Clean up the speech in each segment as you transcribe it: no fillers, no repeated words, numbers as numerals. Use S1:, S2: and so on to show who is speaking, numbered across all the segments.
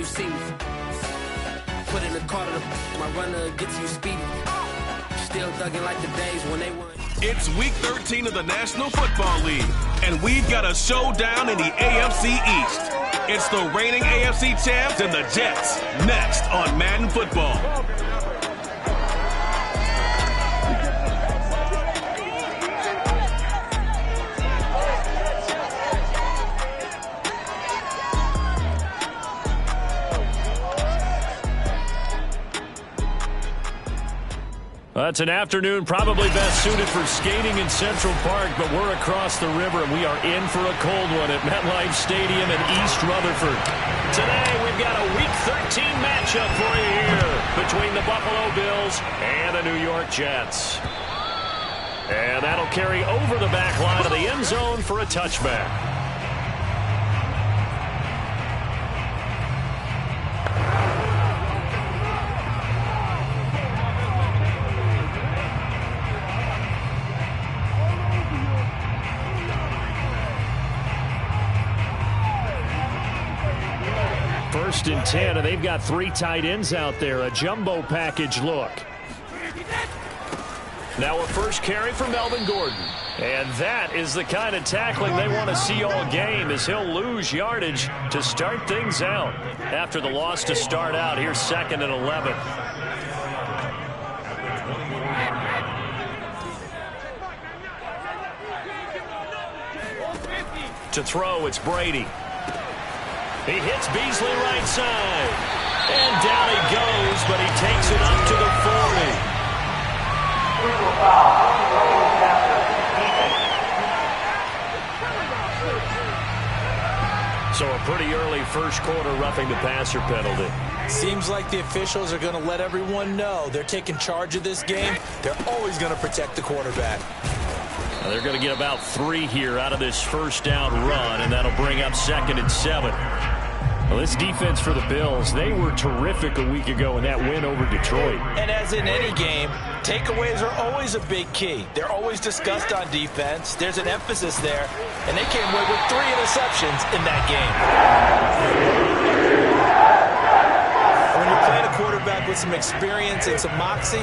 S1: you see me. Put in the car to my runner gets you speedy. Still thugging like the days when they won.
S2: It's week 13 of the National Football League, and we've got a showdown in the AFC East. It's the reigning AFC champs and the Jets, next on Madden Football.
S3: It's an afternoon probably best suited for skating in Central Park, but we're across the river, and we are in for a cold one at MetLife Stadium in East Rutherford. Today, we've got a Week 13 matchup for you here between the Buffalo Bills and the New York Jets. And that'll carry over the back line of the end zone for a touchback. First and 10, and they've got 3 tight ends out there. A jumbo package look. Now a first carry for Melvin Gordon. And that is the kind of tackling they want to see all game, as he'll lose yardage to start things out. After the loss to start out, here's 2nd and 11. To throw, it's Brady. He hits Beasley right side. And down he goes, but he takes it up to the 40. So a pretty early first quarter roughing the passer penalty.
S4: Seems like the officials are going to let everyone know they're taking charge of this game. They're always going to protect the quarterback.
S3: Now they're going to get about 3 here out of this first down run, and that'll bring up 2nd and 7. Well, this defense for the Bills, they were terrific a week ago in that win over Detroit.
S4: And as in any game, takeaways are always a big key. They're always discussed on defense. There's an emphasis there, and they came away with 3 interceptions in that game. When you're playing a quarterback with some experience and some moxie,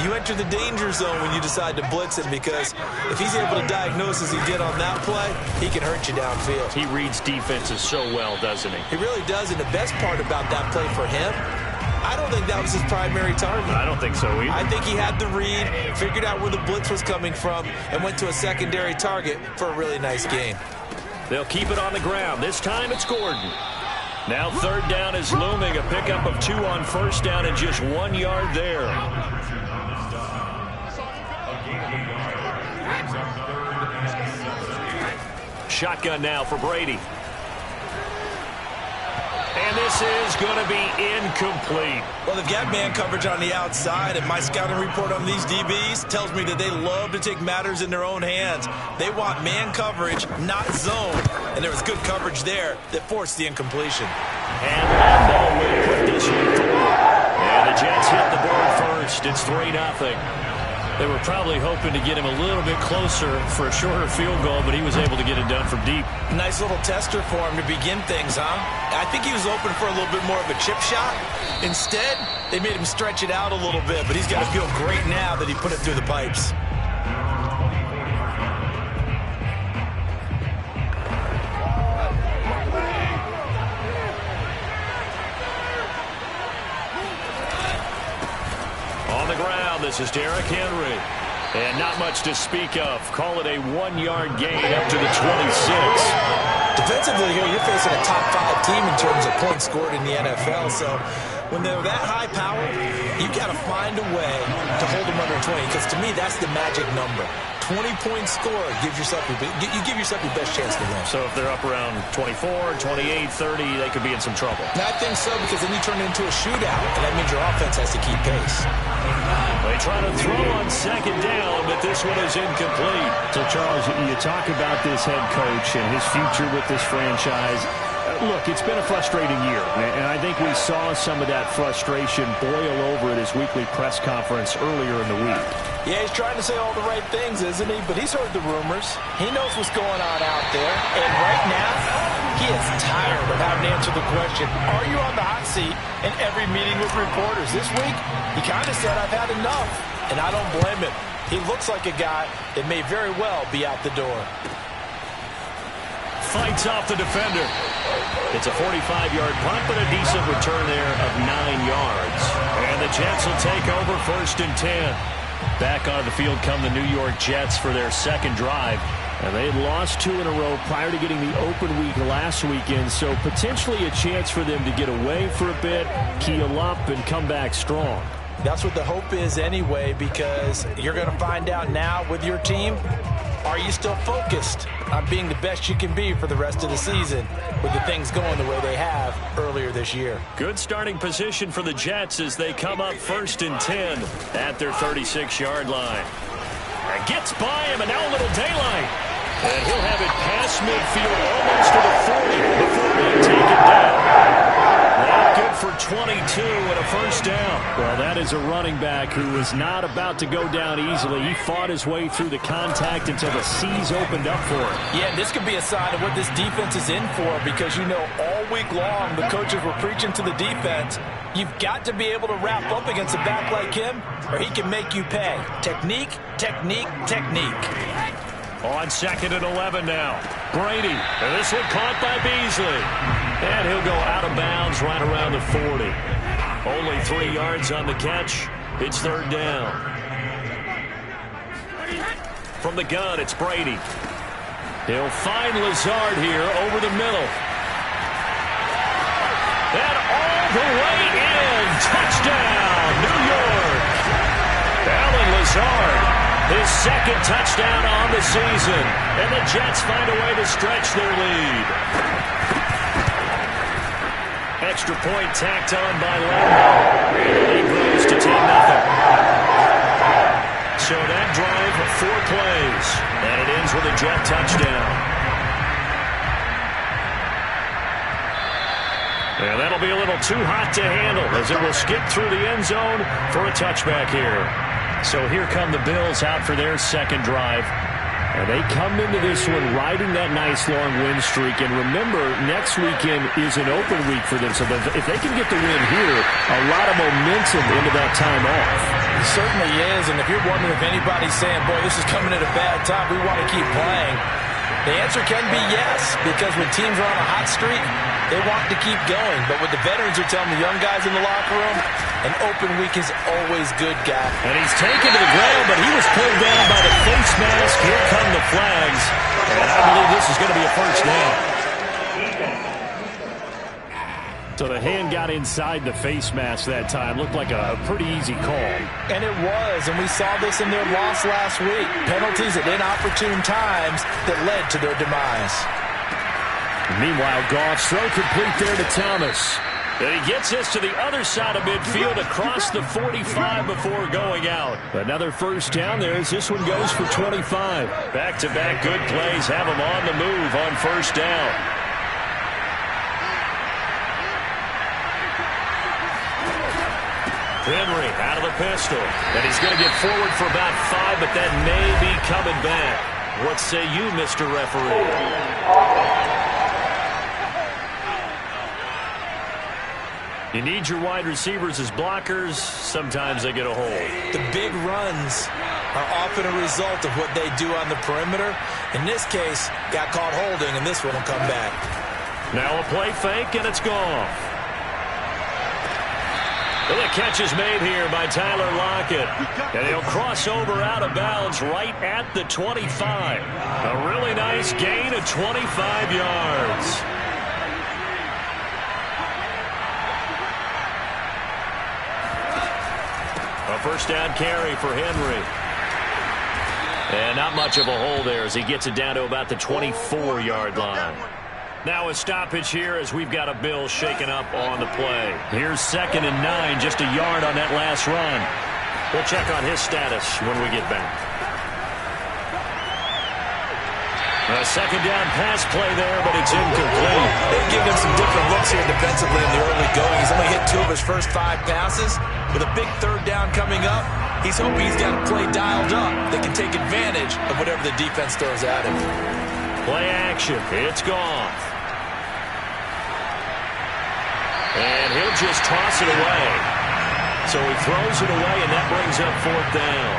S4: you enter the danger zone when you decide to blitz him, because if he's able to diagnose as he did on that play, he can hurt you downfield.
S3: He reads defenses so well, doesn't he?
S4: He really does, and the best part about that play for him, I don't think that was his primary target.
S3: I don't think so either.
S4: I think he had the read, figured out where the blitz was coming from, and went to a secondary target for a really nice gain.
S3: They'll keep it on the ground. This time it's Gordon. Now 3rd down is looming, a pickup of 2 on first down and just 1 yard there. Shotgun now for Brady. And this is going to be incomplete.
S4: Well, they've got man coverage on the outside, and my scouting report on these DBs tells me that they love to take matters in their own hands. They want man coverage, not zone. And there was good coverage there that forced the incompletion.
S3: And Lambeau will put this one through. And the Jets hit the board first. It's 3-0. They were probably hoping to get him a little bit closer for a shorter field goal, but he was able to get it done from deep.
S4: Nice little tester for him to begin things, huh? I think he was open for a little bit more of a chip shot. Instead, they made him stretch it out a little bit, but he's got to feel great now that he put it through the pipes.
S3: On the ground, this is Derrick Henry. And not much to speak of. Call it a 1-yard gain up to the 26.
S4: Defensively here, you're facing a top 5 team in terms of points scored in the NFL. So when they're that high powered, you got to find a way to hold them under 20. Because to me, that's the magic number. 20-point score gives yourself you give yourself your best chance to win.
S3: So if they're up around 24, 28, 30, they could be in some trouble.
S4: I think so, because then you turn it into a shootout, and that means your offense has to keep pace.
S3: They try to throw on 2nd down, but this one is incomplete.
S5: So, Charles, you talk about this head coach and his future with this franchise. Look, it's been a frustrating year, and I think we saw some of that frustration boil over at his weekly press conference earlier in the week.
S4: Yeah, he's trying to say all the right things, isn't he? But he's heard the rumors. He knows what's going on out there. And right now, He is tired of having to answer the question, are you on the hot seat, in every meeting with reporters. This week, he kind of said, I've had enough, and I don't blame him. He looks like a guy that may very well be out the door.
S3: Fights off the defender. It's a 45-yard punt, but a decent return there of 9 yards. And the Jets will take over 1st and 10. Back onto the field come the New York Jets for their second drive. And they had lost 2 in a row prior to getting the open week last weekend, so potentially a chance for them to get away for a bit, keel up, and come back strong.
S4: That's what the hope is anyway, because you're going to find out now with your team, are you still focused on being the best you can be for the rest of the season with the things going the way they have earlier this year?
S3: Good starting position for the Jets as they come up 1st and 10 at their 36-yard line. And gets by him, and now a little daylight. And he'll have it past midfield almost to the 40 before being taken down. Not good for 22 and a 1st down. Well, that is a running back who was not about to go down easily. He fought his way through the contact until the seas opened up for him.
S4: Yeah, this could be a sign of what this defense is in for, because you know all week long the coaches were preaching to the defense, you've got to be able to wrap up against a back like him or he can make you pay. Technique, technique, technique.
S3: On 2nd and 11 now. Brady. And this one caught by Beasley. And he'll go out of bounds right around the 40. Only 3 yards on the catch. It's 3rd down. From the gun, it's Brady. He'll find Lazard here over the middle. And all the way in. Touchdown, New York. Allen Lazard. His 2nd touchdown on the season. And the Jets find a way to stretch their lead. Extra point tacked on by Lambeau. And the lead grows to 10-0. So that drive, 4 plays. And it ends with a Jet touchdown. And that'll be a little too hot to handle as it will skip through the end zone for a touchback here. So here come the Bills out for their 2nd drive. And they come into this one riding that nice long win streak. And remember, next weekend is an open week for them. So if they can get the win here, a lot of momentum into that time off.
S4: It certainly is. And if you're wondering if anybody's saying, boy, this is coming at a bad time, we want to keep playing, the answer can be yes. Because when teams are on a hot streak, they want to keep going. But what the veterans are telling the young guys in the locker room, an open week is always good, guy.
S3: And he's taken to the ground, but he was pulled down by the face mask. Here come the flags. And I believe this is going to be a 1st down. So the hand got inside the face mask that time. Looked like a pretty easy call.
S4: And it was, and we saw this in their loss last week. Penalties at inopportune times that led to their demise.
S3: Meanwhile, Goff's throw complete there to Thomas. And he gets this to the other side of midfield across the 45 before going out. Another 1st down there as this one goes for 25. Back-to-back good plays have him on the move on 1st down. Henry out of the pistol. And he's going to get forward for about 5, but that may be coming back. What say you, Mr. Referee? You need your wide receivers as blockers. Sometimes they get a hold.
S4: The big runs are often a result of what they do on the perimeter. In this case, got caught holding, and this one will come back.
S3: Now a play fake, and it's gone. Well, the catch is made here by Tyler Lockett. And he'll cross over out of bounds right at the 25. A really nice gain of 25 yards. A 1st down carry for Henry. And not much of a hole there as he gets it down to about the 24-yard line. Now a stoppage here as we've got a Bill shaken up on the play. Here's 2nd and 9, just a yard on that last run. We'll check on his status when we get back. A 2nd down pass play there, but it's incomplete.
S4: They've given him some different looks here defensively in the early going. He's only hit 2 of his first 5 passes. With a big 3rd down coming up, he's hoping he's got a play dialed up that can take advantage of whatever the defense throws at him.
S3: Play action. It's gone. And he'll just toss it away. So he throws it away, and that brings up 4th down.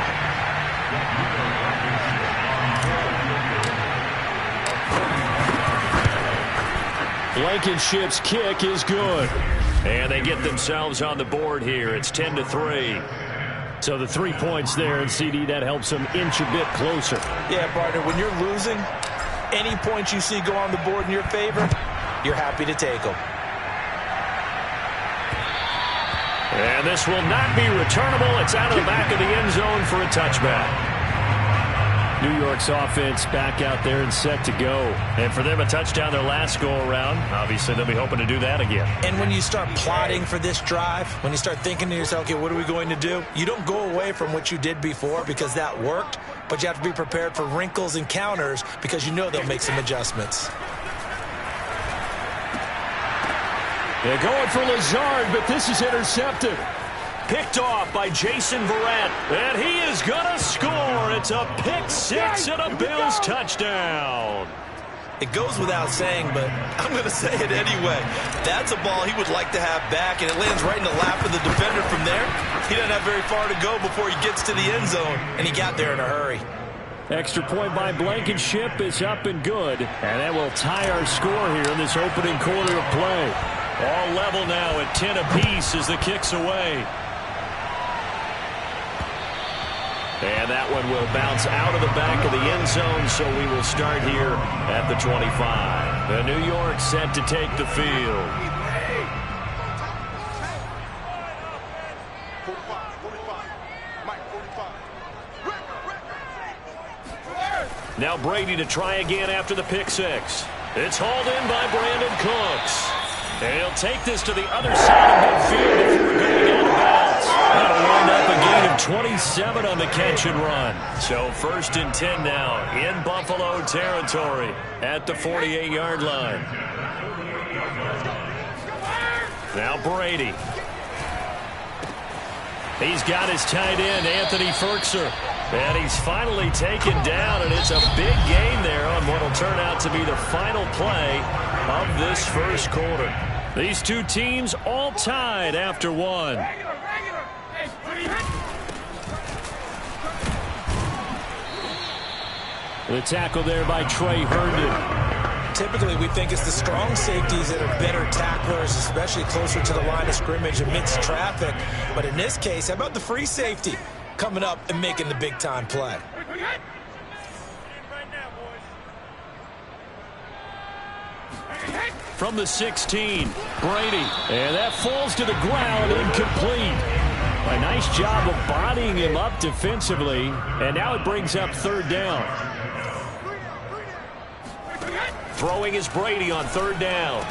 S3: Blankenship's kick is good. And they get themselves on the board here. It's 10-3. So the 3 points there, and CD, that helps them inch a bit closer.
S4: Yeah, partner, when you're losing, any points you see go on the board in your favor, you're happy to take them.
S3: And this will not be returnable. It's out of the back of the end zone for a touchback. New York's offense back out there and set to go. And for them, a touchdown their last go-around. Obviously, they'll be hoping to do that again.
S4: And when you start plotting for this drive, when you start thinking to yourself, okay, what are we going to do? You don't go away from what you did before because that worked, but you have to be prepared for wrinkles and counters because you know they'll make some adjustments.
S3: They're going for Lazard, but this is intercepted. Picked off by Jason Verrett, and he is going to score. It's a pick six and a Bills touchdown.
S4: It goes without saying, but I'm going to say it anyway. That's a ball he would like to have back, and it lands right in the lap of the defender from there. He doesn't have very far to go before he gets to the end zone, and he got there in a hurry.
S3: Extra point by Blankenship is up and good, and that will tie our score here in this opening quarter of play. All level now at 10 apiece as the kick's away. And that one will bounce out of the back of the end zone, so we will start here at the 25. The New York set to take the field. Now Brady to try again after the pick six. It's hauled in by Brandon Cooks. And he'll take this to the other side of midfield before going out of bounds. That'll wind up a gain of 27 on the catch and run. So 1st and 10 now in Buffalo territory at the 48-yard line. Now Brady. He's got his tight end, Anthony Ferkser. And he's finally taken down, and it's a big gain there on what will turn out to be the final play of this first quarter. These two teams all tied after one. The tackle there by Trey Herndon.
S4: Typically, we think it's the strong safeties that are better tacklers, especially closer to the line of scrimmage amidst traffic. But in this case, how about the free safety coming up and making the big-time play?
S3: From the 16, Brady. And that falls to the ground, incomplete. A nice job of bodying him up defensively. And now it brings up 3rd down. Throwing is Brady on 3rd down.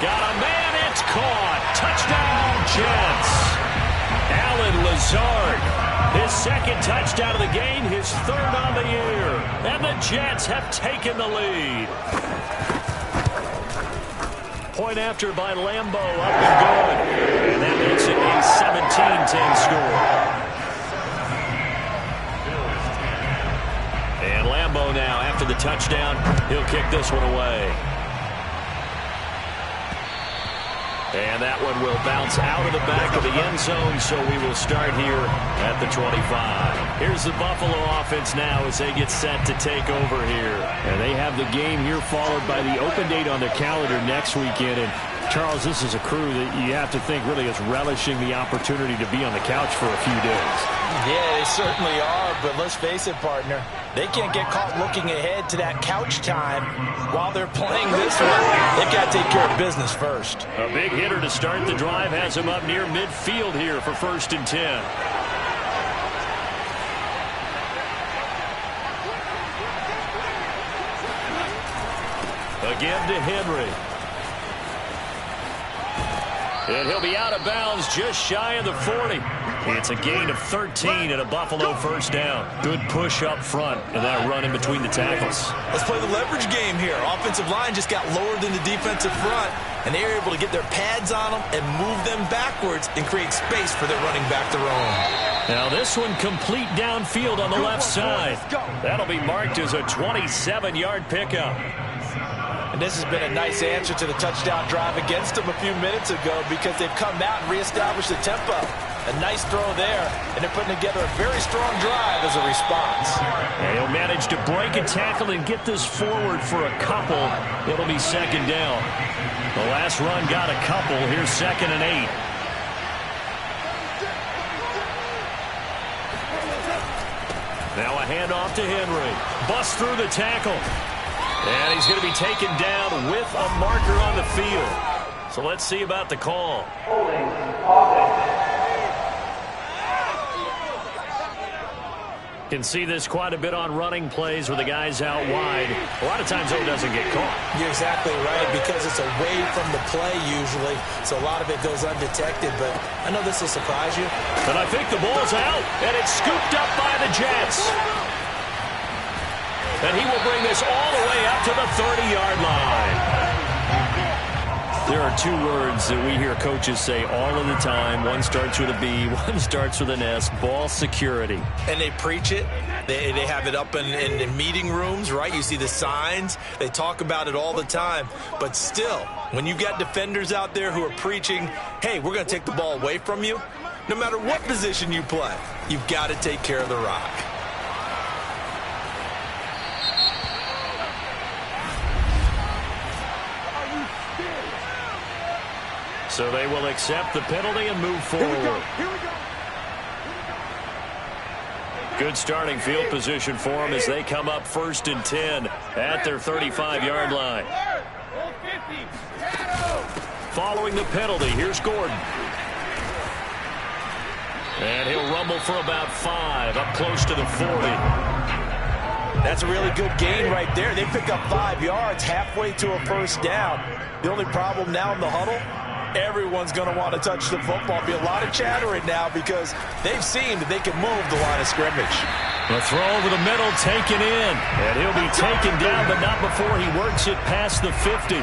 S3: Got a man, it's caught. Touchdown, Jets. Alan Lazard, his 2nd touchdown of the game, his 3rd on the year. And the Jets have taken the lead. Point after by Lambeau, up and good. And that makes it a 17-10 score. And Lambeau now, after the touchdown, he'll kick this one away. And that one will bounce out of the back of the end zone, so we will start here at the 25. Here's the Buffalo offense now as they get set to take over here. And they have the game here followed by the open date on their calendar next weekend. And Charles, this is a crew that you have to think really is relishing the opportunity to be on the couch for a few days.
S4: Yeah, they certainly are, but let's face it, partner. They can't get caught looking ahead to that couch time while they're playing this one. They've got to take care of business first.
S3: A big hitter to start the drive has him up near midfield here for 1st and 10. Again to Henry. And he'll be out of bounds just shy of the 40. It's a gain of 13 and a Buffalo 1st down. Good push up front and that run in between the tackles.
S4: Let's play the leverage game here. Offensive line just got lower than the defensive front, and they were able to get their pads on them and move them backwards and create space for their running back to roam.
S3: Now this one complete downfield on the left side. That'll be marked as a 27-yard pickup.
S4: And this has been a nice answer to the touchdown drive against them a few minutes ago because they've come out and reestablished the tempo. A nice throw there, and they're putting together a very strong drive as a response.
S3: And he'll manage to break a tackle and get this forward for a couple. It'll be second down. The last run got a couple. Here's 2nd and 8. Now a handoff to Henry. Busts through the tackle. And he's going to be taken down with a marker on the field. So let's see about the call. Can see this quite a bit on running plays where the guy's out wide. A lot of times, though, it doesn't get caught.
S4: You're exactly right, because it's away from the play usually, so a lot of it goes undetected, but I know this will surprise you.
S3: But I think the ball's out, and it's scooped up by the Jets. And he will bring this all the way up to the 30-yard line. There are two words that we hear coaches say all of the time. One starts with a B, one starts with an S, ball security.
S4: And they preach it. They have it up in meeting rooms, right? You see the signs. They talk about it all the time. But still, when you got defenders out there who are preaching, hey, we're going to take the ball away from you, no matter what position you play, you've got to take care of the rock.
S3: So they will accept the penalty and move forward. Good starting field position for them as they come up 1st and 10 at their 35-yard line. Following the penalty, here's Gordon. And he'll rumble for about 5, up close to the 40.
S4: That's a really good gain right there. They pick up 5 yards halfway to a 1st down. The only problem now in the huddle, everyone's going to want to touch the football. Be a lot of chattering now because they've seen that they can move the line of scrimmage.
S3: The throw over the middle taken in. And he'll be taken down, but not before he works it past the 50.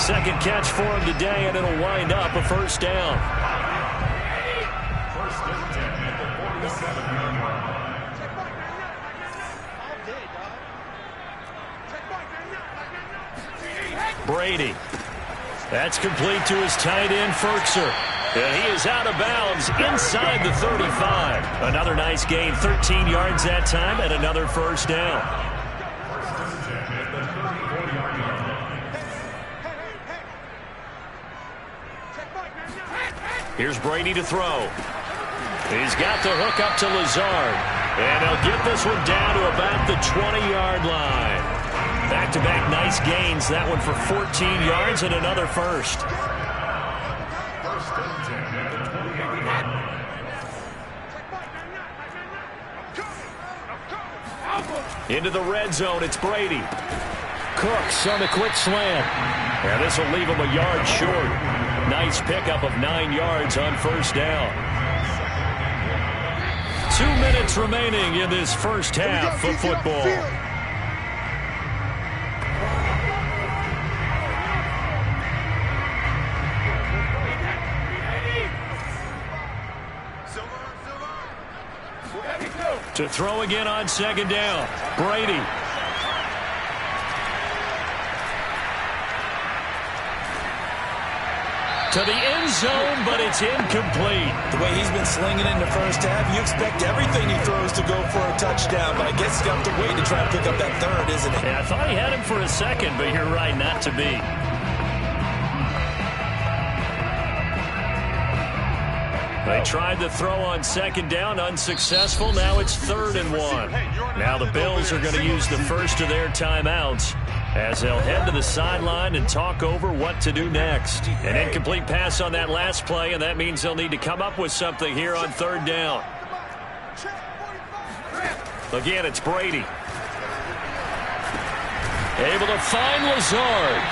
S3: Second catch for him today, and it'll wind up a 1st down. Brady. That's complete to his tight end, Ferkser. And he is out of bounds inside the 35. Another nice gain, 13 yards that time, and another 1st down. Here's Brady to throw. He's got the hook up to Lazard. And he'll get this one down to about the 20-yard line. Back-to-back nice gains. That one for 14 yards and another 1st. Into the red zone, it's Brady. Cooks on the quick slant. And this will leave him a yard short. Nice pickup of 9 yards on 1st down. 2 minutes remaining in this first half of football. To throw again on 2nd down. Brady. To the end zone, but it's incomplete.
S4: The way he's been slinging in the first half, you expect everything he throws to go for a touchdown, but I guess he's got to wait to try and pick up that 3rd, isn't it?
S3: Yeah, I thought he had him for a second, but you're right, not to be. They tried to throw on 2nd down, unsuccessful. Now it's 3rd and 1. Now the Bills are going to use the first of their timeouts as they'll head to the sideline and talk over what to do next. An incomplete pass on that last play, and that means they'll need to come up with something here on 3rd down. Again, it's Brady. Able to find Lazard.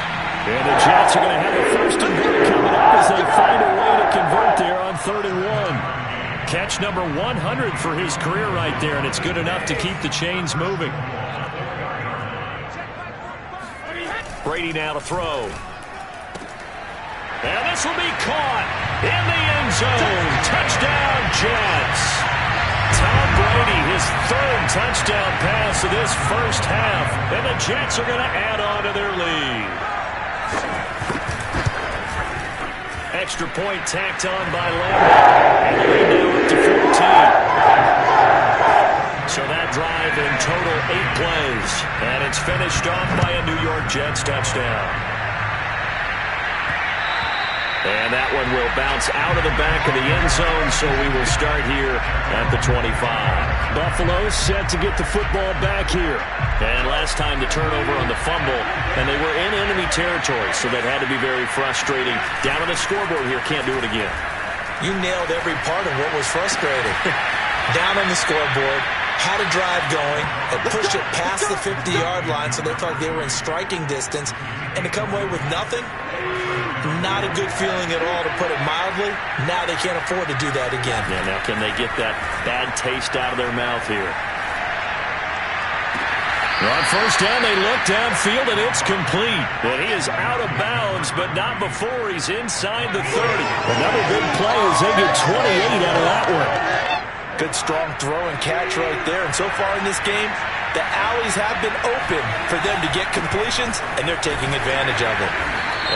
S3: And the Jets are going to have a 1st and goal coming up as they find a way to convert there on 3rd and 1. Catch number 100 for his career right there, and it's good enough to keep the chains moving. Brady now to throw. And this will be caught in the end zone. Touchdown, Jets. Tom Brady righty, his third touchdown pass of this first half. And the Jets are going to add on to their lead. Extra point tacked on by Lambert. And the lead now up to 14. So that drive in total 8 plays. And it's finished off by a New York Jets touchdown. And that one will bounce out of the back of the end zone, so we will start here at the 25.
S5: Buffalo set to get the football back here.
S3: And last time the turnover on the fumble, and they were in enemy territory, so that had to be very frustrating. Down on the scoreboard here, can't do it again.
S4: You nailed every part of what was frustrating. Down on the scoreboard, had a drive going, and pushed it past the 50-yard line so they thought they were in striking distance, and to come away with nothing, not a good feeling at all, to put it mildly. Now they can't afford to do that again.
S3: Yeah, now can they get that bad taste out of their mouth here? On first down, they look downfield, and it's complete. And he is out of bounds, but not before he's inside the 30.
S5: Another big play as they get 28 out of that one.
S4: Good strong throw and catch right there. And so far in this game, the alleys have been open for them to get completions, and they're taking advantage of it.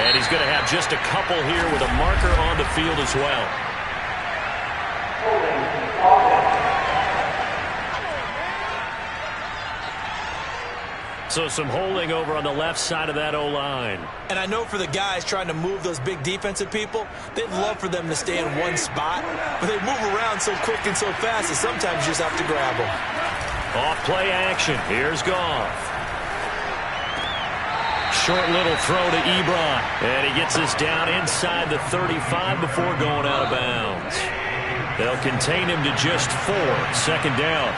S3: And he's going to have just a couple here with a marker on the field as well. So some holding over on the left side of that O-line.
S4: And I know for the guys trying to move those big defensive people, they'd love for them to stay in one spot, but they move around so quick and so fast that sometimes you just have to grab them.
S3: Off play action. Here's Goff. Short little throw to Ebron. And he gets this down inside the 35 before going out of bounds. They'll contain him to just 4. Second down.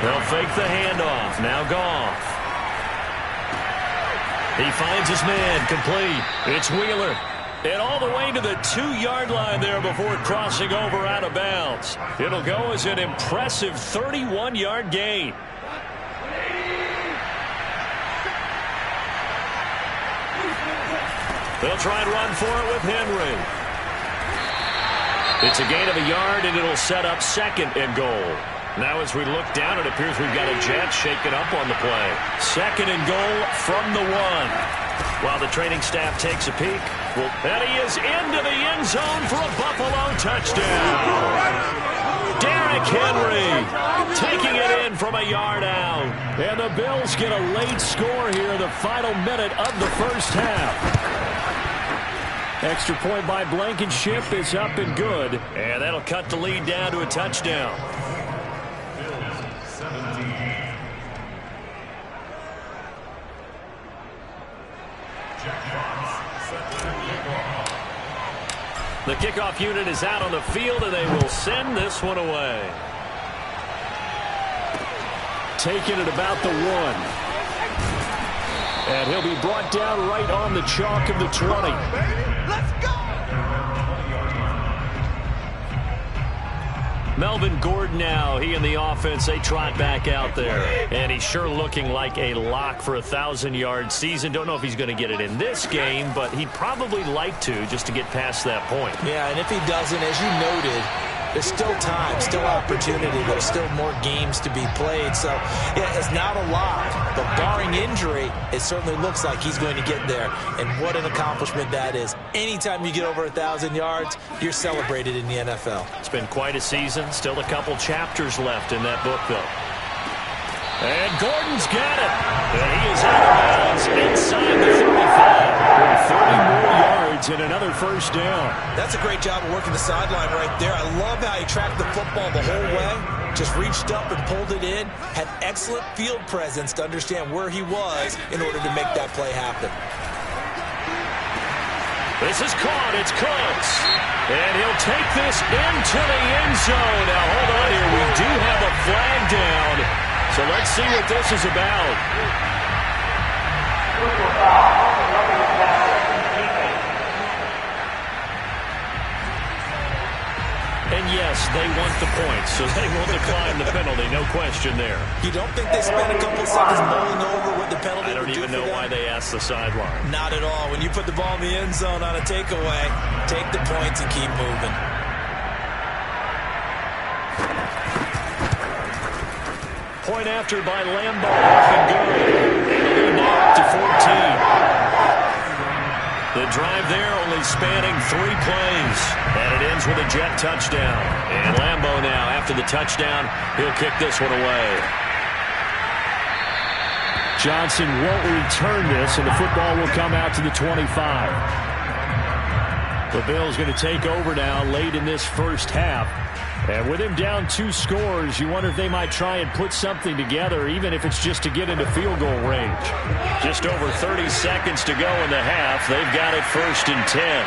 S3: They'll fake the handoff. Now Goff. He finds his man. Complete. It's Wheeler. And all the way to the 2-yard line there before crossing over out of bounds. It'll go as an impressive 31-yard gain. They'll try and run for it with Henry. It's a gain of a yard, and it'll set up second and goal. Now as we look down, it appears we've got a Jet shaken up on the play. Second and goal from the 1. While the training staff takes a peek, and he is into the end zone for a Buffalo touchdown. Derrick Henry taking it in from a yard out.
S5: And the Bills get a late score here in the final minute of the first half. Extra point by Blankenship is up and good.
S3: And that'll cut the lead down to a touchdown. The kickoff unit is out on the field, and they will send this one away.
S5: Taking it about the 1. And he'll be brought down right on the chalk of the 20.
S1: Let's go!
S3: Melvin Gordon now, he and the offense, they trot back out there. And he's sure looking like a lock for a 1,000-yard season. Don't know if he's going to get it in this game, but he'd probably like to just to get past that point.
S4: Yeah, and if he doesn't, as you noted, there's still time, still opportunity. There's still more games to be played. So, yeah, it's not a lot. But barring injury, it certainly looks like he's going to get there. And what an accomplishment that is. Anytime you get over 1,000 yards, you're celebrated in the NFL.
S3: It's been quite a season. Still a couple chapters left in that book, though. And Gordon's got it. And he is out of bounds inside the 35.
S5: 30 more yards and another first down.
S4: That's a great job of working the sideline right there. I love how he tracked the football the whole way. Just reached up and pulled it in. Had excellent field presence to understand where he was in order to make that play happen.
S3: This is caught. It's close. And he'll take this into the end zone. Now, hold on here. We do have a flag down. So let's see what this is about. And yes, they want the points, so they will decline the penalty. No question there.
S4: You don't think they spent a couple seconds mulling over what the penalty
S3: I don't even know why they asked the sideline.
S4: Not at all. When you put the ball in the end zone on a takeaway, take the points and keep moving.
S3: Point after by Lambo. Up and good. And the lead now up to 14. The drive there only spanning 3 plays. And it ends with a Jet touchdown. And Lambo now, after the touchdown, he'll kick this one away.
S5: Johnson won't return this, and the football will come out to the 25. The Bills going to take over now late in this first half. And with him down 2 scores, you wonder if they might try and put something together, even if it's just to get into field goal range.
S3: Just over 30 seconds to go in the half. They've got it 1st and 10.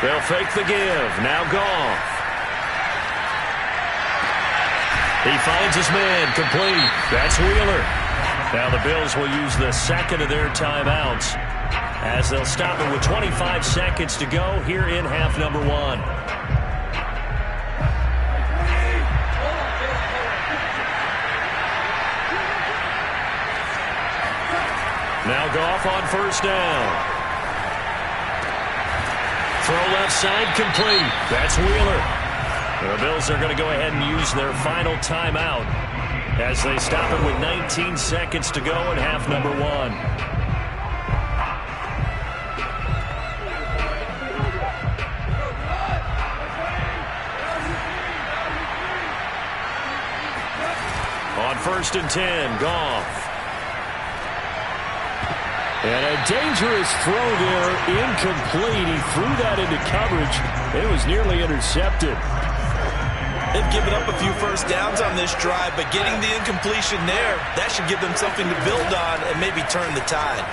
S3: They'll fake the give. Now Goff. He finds his man complete. That's Wheeler. Now the Bills will use the second of their timeouts as they'll stop it with 25 seconds to go here in half number 1. Now Goff on 1st down. Throw left side complete. That's Wheeler. The Bills are going to go ahead and use their final timeout as they stop it with 19 seconds to go in half number 1. On 1st and 10, Goff.
S5: And a dangerous throw there, incomplete. He threw that into coverage. It was nearly intercepted.
S4: They've given up a few first downs on this drive, but getting the incompletion there, that should give them something to build on and maybe turn the tide.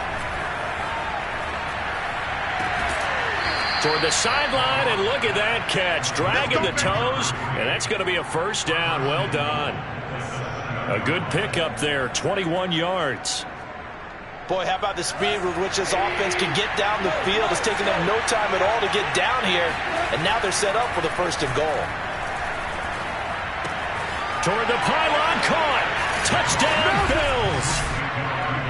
S3: Toward the sideline, and look at that catch. Dragging the toes, and that's going to be a 1st down. Well done. A good pickup there, 21 yards.
S4: Boy, how about the speed with which this offense can get down the field? It's taken them no time at all to get down here, and now they're set up for the 1st and goal.
S3: Toward the pylon, caught. Touchdown, Bills.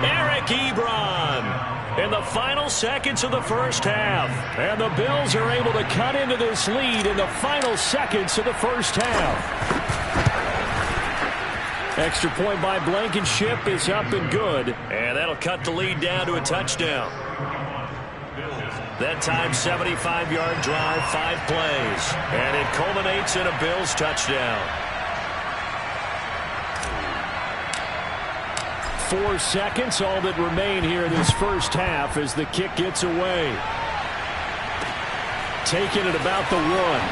S3: Eric Ebron in the final seconds of the first half. And the Bills are able to cut into this lead in the final seconds of the first half. Extra point by Blankenship is up and good. And that'll cut the lead down to a touchdown. That time, 75-yard drive, 5 plays. And it culminates in a Bills touchdown.
S5: 4 seconds, all that remain here in this first half as the kick gets away. Taking it about the 1.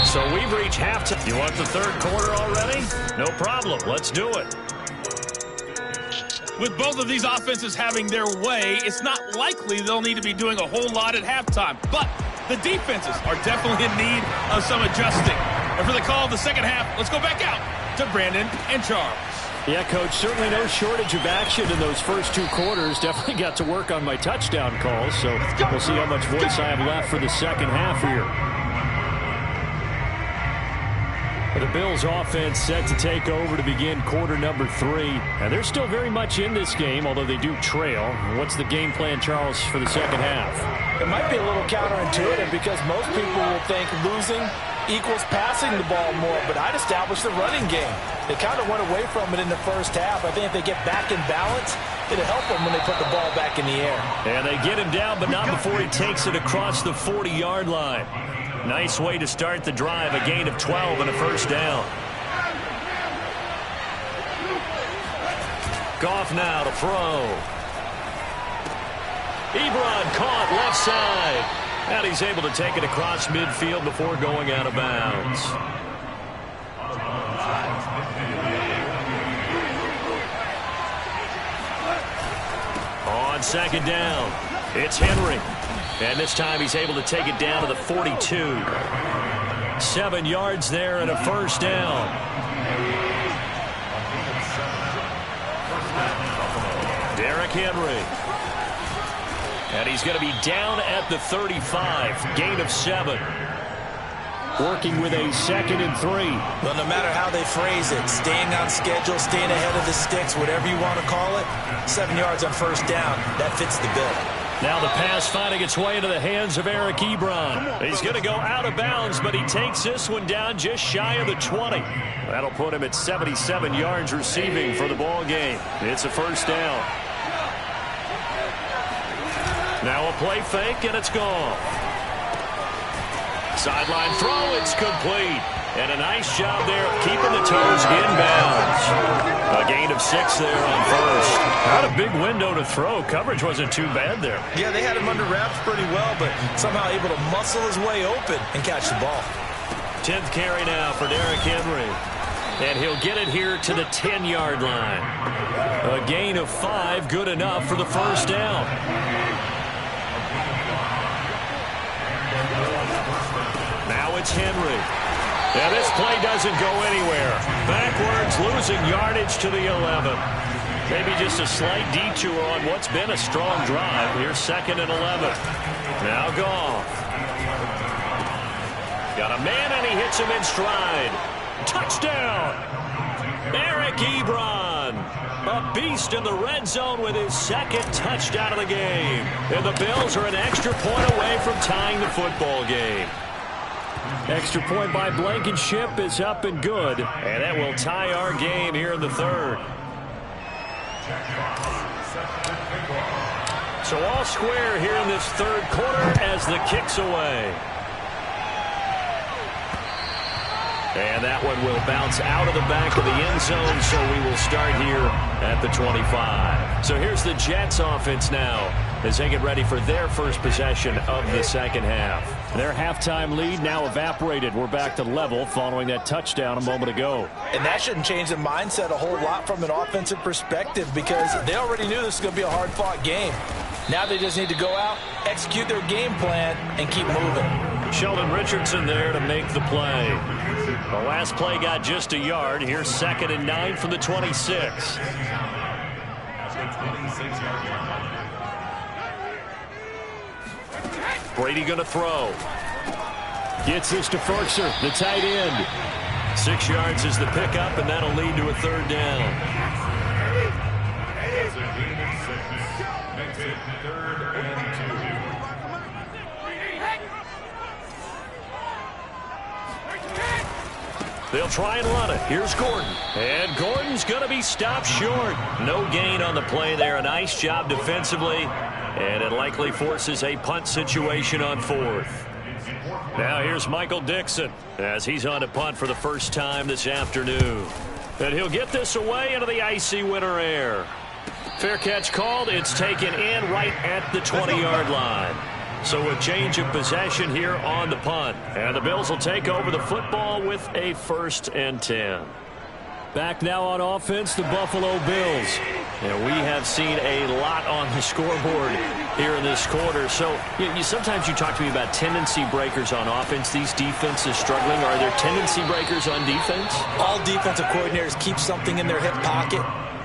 S3: So we've reached halftime. You want the 3rd quarter already? No problem. Let's do it.
S6: With both of these offenses having their way, it's not likely they'll need to be doing a whole lot at halftime. But the defenses are definitely in need of some adjusting. And for the call of the second half, let's go back out to Brandon and Charles.
S5: Yeah, Coach, certainly no shortage of action in those first 2 quarters. Definitely got to work on my touchdown calls, so we'll see how much voice I have left for the second half here. The Bills offense set to take over to begin quarter number 3. And they're still very much in this game, although they do trail. What's the game plan, Charles, for the second half?
S4: It might be a little counterintuitive because most people will think losing equals passing the ball more, but I'd establish the running game. They kind of went away from it in the first half. I think if they get back in balance, it'll help them when they put the ball back in the air.
S3: And they get him down, but not before he takes it across the 40-yard line. Nice way to start the drive, a gain of 12 and a 1st down. Goff now to throw. Ebron caught left side. And he's able to take it across midfield before going out of bounds. On 2nd down, it's Henry. And this time he's able to take it down to the 42. 7 yards there and a 1st down. Derrick Henry. And he's going to be down at the 35. Gain of 7.
S5: Working with a 2nd and 3.
S4: Well, no matter how they phrase it, staying on schedule, staying ahead of the sticks, whatever you want to call it, 7 yards on 1st down, that fits the bill.
S3: Now the pass finding its way into the hands of Eric Ebron. He's going to go out of bounds, but he takes this one down just shy of the 20. That'll put him at 77 yards receiving for the ball game. It's a first down. Now a play fake, and it's gone. Sideline throw, it's complete. And a nice job there of keeping the toes inbounds. A gain of 6 there on first. Not a big window to throw. Coverage wasn't too bad there.
S4: Yeah, they had him under wraps pretty well, but somehow able to muscle his way open and catch the ball.
S3: 10th carry now for Derrick Henry. And he'll get it here to the 10-yard line. A gain of 5, good enough for the first down. Now it's Henry. And this play doesn't go anywhere. Backwards, losing yardage to the 11. Maybe just a slight detour on what's been a strong drive. Here's 2nd and 11. Now Goff. Got a man, and he hits him in stride. Touchdown! Eric Ebron. A beast in the red zone with his 2nd touchdown of the game. And the Bills are an extra point away from tying the football game. Extra point by Blankenship is up and good. And that will tie our game here in the 3rd. So all square here in this 3rd quarter as the kick's away. And that one will bounce out of the back of the end zone, so we will start here at the 25. So here's the Jets offense now as they get ready for their first possession of the 2nd half.
S5: Their halftime lead now evaporated. We're back to level following that touchdown a moment ago.
S4: And that shouldn't change the mindset a whole lot from an offensive perspective because they already knew this was going to be a hard-fought game. Now they just need to go out, execute their game plan, and keep moving.
S3: Sheldon Richardson there to make the play. The last play got just a yard. Here's 2nd and 9 from the 26. Brady going to throw.
S5: Gets this to Ferkser, the tight end.
S3: 6 yards is the pickup, and that'll lead to a 3rd down. They'll try and run it. Here's Gordon. And Gordon's going to be stopped short. No gain on the play there. A nice job defensively. And it likely forces a punt situation on 4th. Now here's Michael Dixon as he's on to punt for the first time this afternoon. And he'll get this away into the icy winter air. Fair catch called. It's taken in right at the 20-yard line. So a change of possession here on the punt. And the Bills will take over the football with a 1st and 10.
S5: Back now on offense, the Buffalo Bills.
S3: And we have seen a lot on the scoreboard here in this quarter. So sometimes you talk to me about tendency breakers on offense. These defenses struggling. Are there tendency breakers on defense?
S4: All defensive coordinators keep something in their hip pocket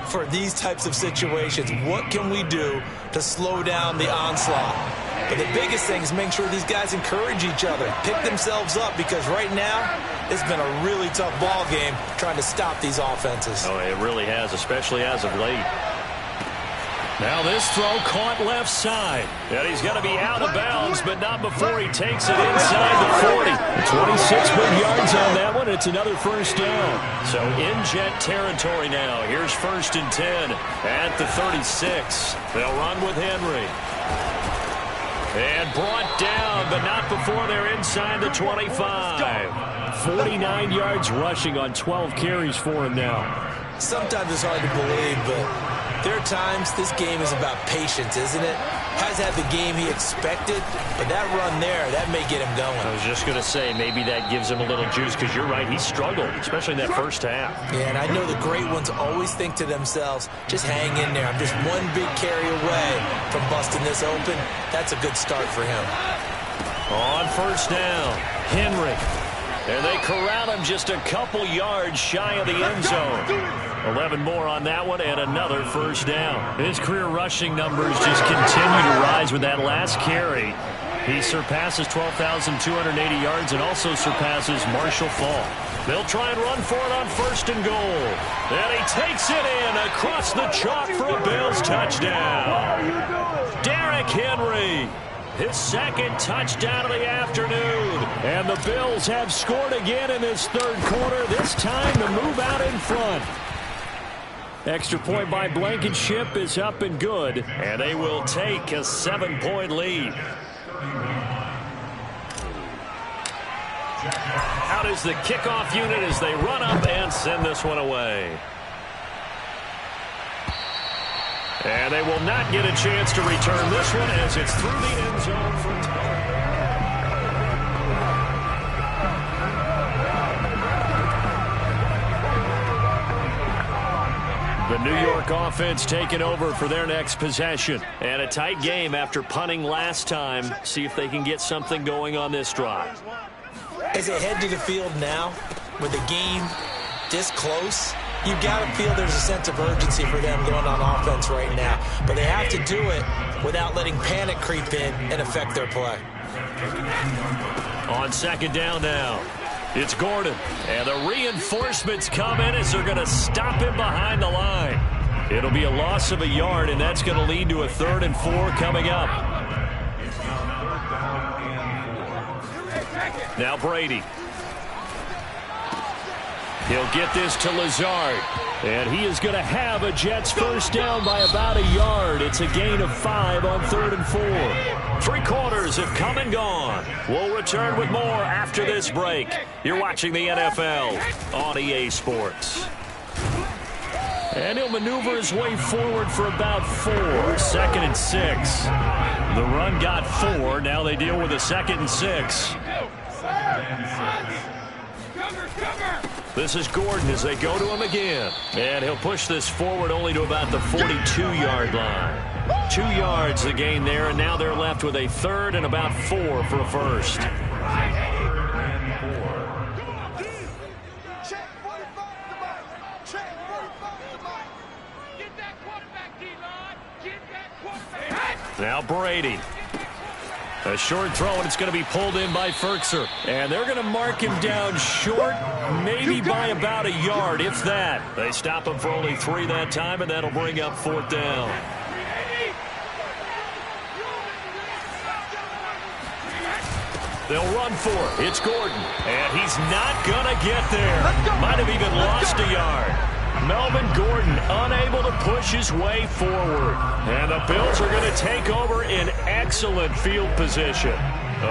S4: for these types of situations. What can we do to slow down the onslaught? But the biggest thing is making sure these guys encourage each other, pick themselves up, because right now it's been a really tough ball game trying to stop these offenses.
S3: Oh, it really has, especially as of late.
S5: Now this throw caught left side.
S3: And he's going to be out of bounds, but not before he takes it inside the 40.
S5: 26 big yards on that one. It's another first down.
S3: So in Jet territory now. Here's 1st and 10 at the 36. They'll run with Henry. And brought down, but not before they're inside the 25.
S5: 49 yards rushing on 12 carries for him now.
S4: Sometimes it's hard to believe, but there are times this game is about patience, isn't it? Has had the game he expected, but that run there, that may get him going.
S3: I was just going to say, maybe that gives him a little juice, because you're right, he struggled, especially in that first half.
S4: Yeah, and I know the great ones always think to themselves, just hang in there. I'm just one big carry away from busting this open. That's a good start for him.
S3: On 1st down, Henry. And they corral him just a couple yards shy of the end zone. 11 more on that one, and another first down. His career rushing numbers just continue to rise with that last carry. He surpasses 12,280 yards and also surpasses Marshall Faulk. They'll try and run for it on 1st and goal. And he takes it in across the chalk for a Bills touchdown. Derrick Henry. His second touchdown of the afternoon. And the Bills have scored again in this third quarter, this time to move out in front. Extra point by Blankenship is up and good, and they will take a 7-point lead. Out is the kickoff unit as they run up and send this one away. And they will not get a chance to return this one as it's through the end zone for the New York offense taking over for their next possession. And a tight game after punting last time. See if they can get something going on this drive.
S4: As they head to the field now, with the game this close, you've got to feel there's a sense of urgency for them going on offense right now. But they have to do it without letting panic creep in and affect their play.
S3: On second down now, it's Gordon. And the reinforcements come in as they're going to stop him behind the line. It'll be a loss of a yard, and that's going to lead to a 3rd and 4 coming up. Now Brady. He'll get this to Lazard. And he is going to have a Jets first down by about a yard. It's a gain of 5 on 3rd and 4. 3 quarters have come and gone. We'll return with more after this break. You're watching the NFL on EA Sports. And he'll maneuver his way forward for about 4. 2nd and 6. The run got 4. Now they deal with a 2nd and 6. This is Gordon as they go to him again. And he'll push this forward only to about the 42-yard line. 2 yards the gain there, and now they're left with a 3rd and about 4 for a first. Now Brady. A short throw, and it's going to be pulled in by Ferkser. And they're going to mark him down short, maybe by about a yard, if that. They stop him for only 3 that time, and that'll bring up 4th down. They'll run for it. It's Gordon. And he's not going to get there. Might have even lost a yard. Melvin Gordon unable to push his way forward. And the Bills are going to take over in excellent field position.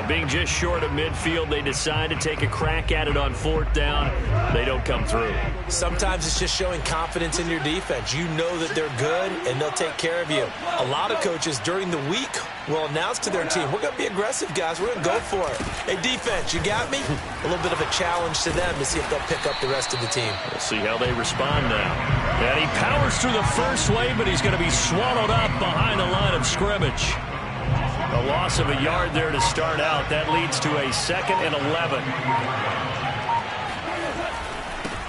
S3: Being just short of midfield, they decide to take a crack at it on 4th down. They don't come through. Sometimes it's just showing confidence in your defense. You know that they're good, and they'll take care of you. A lot of coaches during the week will announce to their team, we're going to be aggressive, guys. We're going to go for it. Hey, defense, you got me? A little bit of a challenge to them to see if they'll pick up the rest of the team. We'll see how they respond now. And he powers through the first wave, but he's going to be swallowed up behind the line of scrimmage. A loss of a yard there to start out. That leads to a 2nd and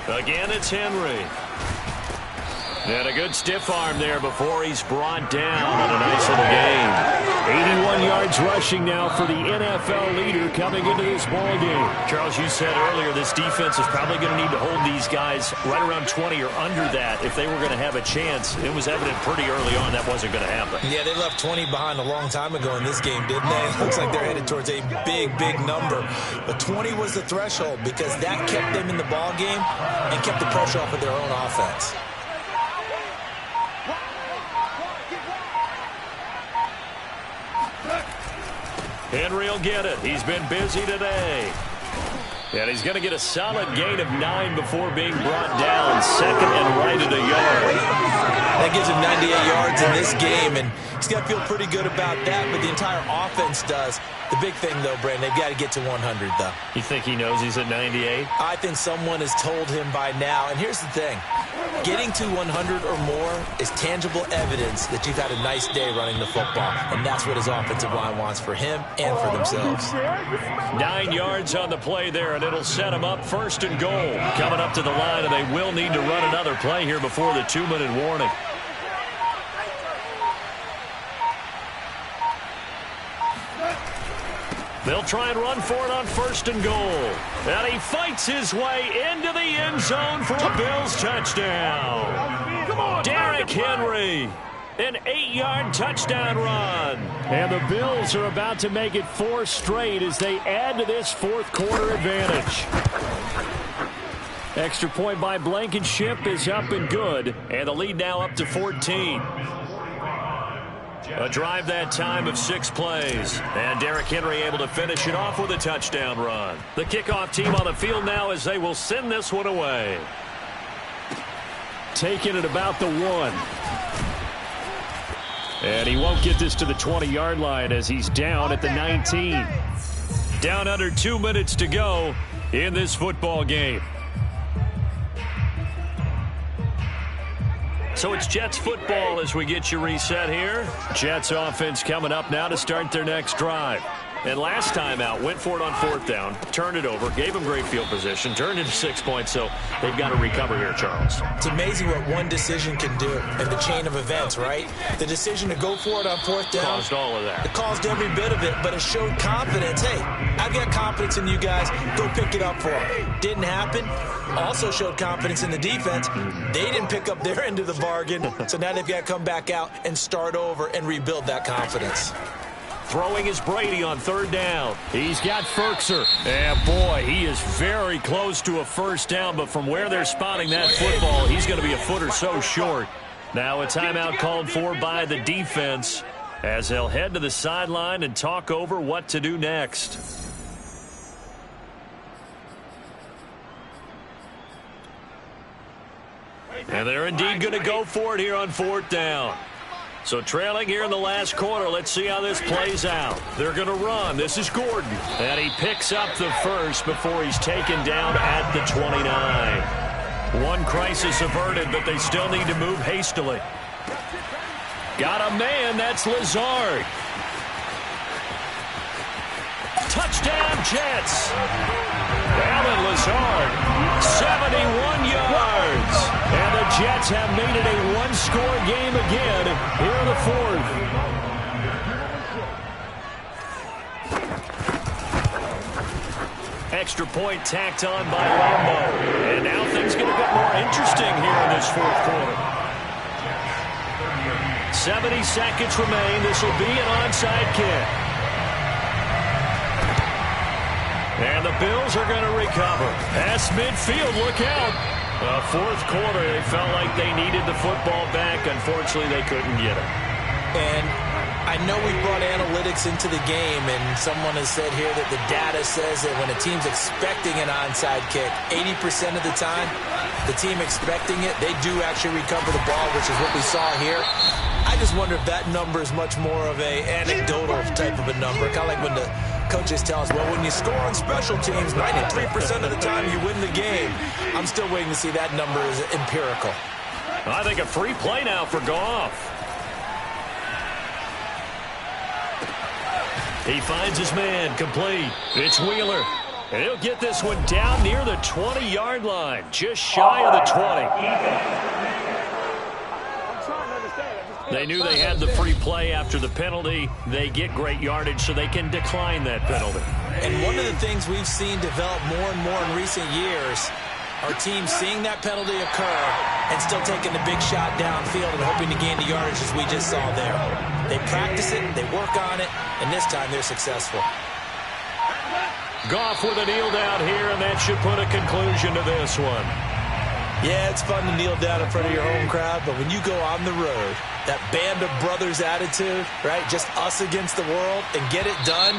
S3: 11. Again, it's Henry. And a good stiff arm there before he's brought down on a nice little gain. 81 yards rushing now for the NFL leader coming into this ball game. Charles, you said earlier this defense is probably going to need to hold these guys right around 20 or under that if they were going to have a chance. It was evident pretty early on that wasn't going to happen. Yeah, they left 20 behind a long time ago in this game, didn't they? It looks like they're headed towards a big, big number. But 20 was the threshold because that kept them in the ball game and kept the pressure off of their own offense. Henry will get it. He's been busy today. And he's going to get a solid gain of 9 before being brought down. 2nd and right at a yard. That gives him 98 yards in this game, and he's got to feel pretty good about that, but the entire offense does. The big thing, though, Brandon, they've got to get to 100, though. You think he knows he's at 98? I think someone has told him by now. And here's the thing. Getting to 100 or more is tangible evidence that you've had a nice day running the football. And that's what his offensive line wants for him and for themselves. 9 yards on the play there, and it'll set him up 1st and goal. Coming up to the line, and they will need to run another play here before the 2-minute warning. They'll try and run for it on 1st and goal. And he fights his way into the end zone for a Bills touchdown. Derrick Henry. An 8-yard touchdown run.
S5: And the Bills are about to make it 4 straight as they add to this fourth quarter advantage. Extra point by Blankenship is up and good.
S3: And the lead now up to 14. A drive that time of 6 plays. And Derrick Henry able to finish it off with a touchdown run. The kickoff team on the field now as they will send this one away.
S5: Taking it about the 1. And he won't get this to the 20-yard line as he's down at the 19.
S3: Down under 2 minutes to go in this football game. So it's Jets football as we get you reset here. Jets offense coming up now to start their next drive. And last time out, went for it on 4th down, turned it over, gave them great field position, turned into 6 points, so they've got to recover here, Charles.
S4: It's amazing what one decision can do in the chain of events, right? The decision to go for it on 4th down.
S3: Caused all of that.
S4: It caused every bit of it, but it showed confidence. Hey, I've got confidence in you guys. Go pick it up for them. Didn't happen. Also showed confidence in the defense. They didn't pick up their end of the bargain, so now they've got to come back out and start over and rebuild that confidence.
S3: Throwing is Brady on 3rd down.
S5: He's got Ferkser.
S3: And boy, he is very close to a 1st down, but from where they're spotting that football, he's going to be a foot or so short. Now a timeout called for by the defense as they'll head to the sideline and talk over what to do next. And they're indeed going to go for it here on 4th down. So trailing here in the last quarter, let's see how this plays out. They're going to run. This is Gordon. And he picks up the first before he's taken down at the 29. One crisis averted, but they still need to move hastily. Got a man, that's Lazard. Touchdown, Jets. Alan Lazard, 71 yards. And the Jets have made it a one-score game again here in the 4th. Extra point tacked on by Lambo. And now things get a bit more interesting here in this 4th quarter. 70 seconds remain. This will be an onside kick. And the Bills are going to recover. Past midfield, look out. 4th quarter, they felt like they needed the football back. Unfortunately, they couldn't get it.
S4: And I know we brought analytics into the game, and someone has said here that the data says that when a team's expecting an onside kick, 80% of the time, the team expecting it, they do actually recover the ball, which is what we saw here. I just wonder if that number is much more of a anecdotal type of a number, kind of like when the coaches tell us, well, when you score on special teams, 93% of the time you win the game. I'm still waiting to see that number is empirical.
S3: I think a free play now for Goff. He finds his man, complete. It's Wheeler. And he'll get this one down near the 20-yard line, just shy of the 20. They knew they had the free play after the penalty. They get great yardage, so they can decline that penalty.
S4: And one of the things we've seen develop more and more in recent years are teams seeing that penalty occur and still taking the big shot downfield and hoping to gain the yardage as we just saw there. They practice it, they work on it, and this time they're successful.
S3: Goff with a kneel down here, and that should put a conclusion to this one.
S4: Yeah, it's fun to kneel down in front of your home crowd, but when you go on the road, that band of brothers attitude, right, just us against the world, and get it done,